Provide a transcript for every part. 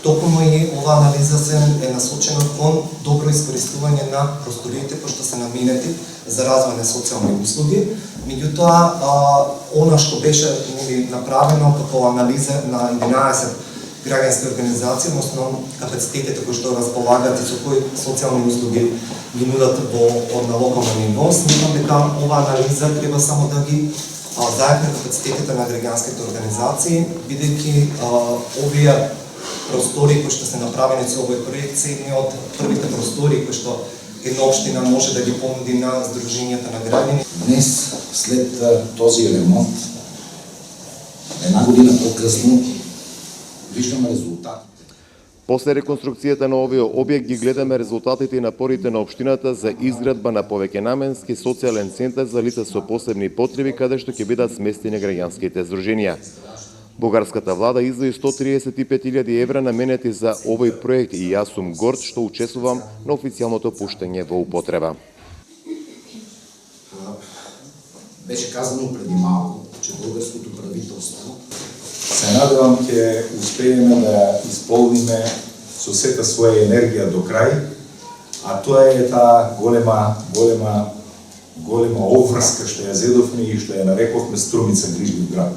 Токму и оваа анализа се е насочена кон добро искористување на просториите кои што се наменети за развој на социјални услуги. Меѓутоа, она што беше направено како анализа на 11 граѓански организации, односно капацитетите кои што располагаат и со кои социјални услуги ги нудат на локално ниво, сметам дека оваа анализа треба само да ги заедно капацитетите на граѓанските организации, бидејќи овие простори кои што се направени со овој проект се едни од првите простори кои што една општина може да ги понуди на здруженијата на граѓани. Днес, след този ремонт, една година по-късно, виждаме резултатите. После реконструкцијата на овој објект ги гледаме резултатите и напорите на општината за изградба на повеќенаменски социјален центар за лица со посебни потреби, каде што ќе бидат сместени граѓанските здруженија. Бугарската влада издвои 135.000 евра наменети за овој проект и јас сум горд што учествувам на официјалното пуштање во употреба. Беше казано преди малко, че българското правителство се надевам ќе успееме да исполниме со сета своја енергија до крај, а тоа е таа голема обврска што ја зедовме и што ја нарековме Струмица грижлив град.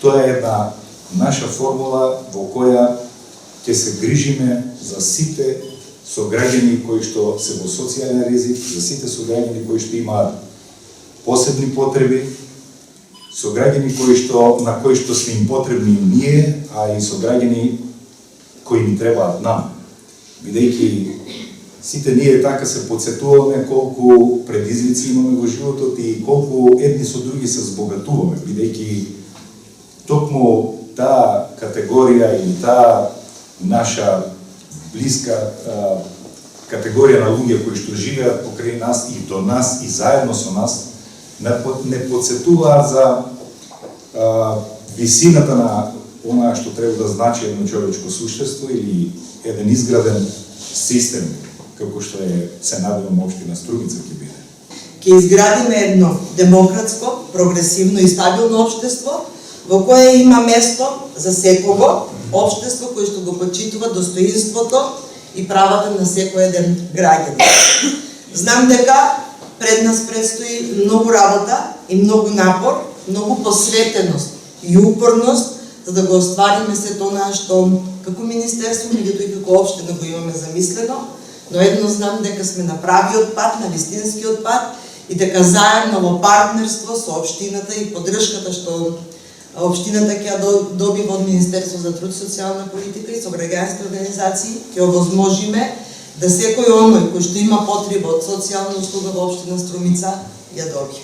Тоа е една наша формула во која ќе се грижиме за сите сограѓани кои што се во социјален ризик, за сите сограѓани кои што имаат посебни потреби, сограѓани на кои што сме им потребни ние, а и сограѓани кои ни требаат нам. Бидејќи сите ние така се подсетуваме колку предизвици имаме во животот и колку едни со други се збогатуваме, бидејќи токму таа категорија или таа наша блиска категорија на луѓе кои што живеат покрај нас и до нас и заедно со нас, не подсетуваат за висината на онаа што треба да значи едно човечко суштество или еден изграден систем, како што се надевам општина Струмица ќе биде. Ќе изградиме едно демократско, прогресивно и стабилно општество, во кое има место за секого, општество кој што го почитува достоинството и правата на секој еден граѓанин. Знам дека пред нас предстои многу работа и многу напор, многу посветеност и упорност за да го оствариме сето онаа што како министерство, меѓутоа и како општина го имаме замислено, но едно знам дека сме на правиот пат, на вистинскиот пат и дека заедно во партнерство со општината и поддршката што општината ќе ја добива од Министерство за труд и социјална политика и со граѓански организации ќе овозможиме да секој оној кој што има потреба од социјална услуга во општина Струмица ја добие.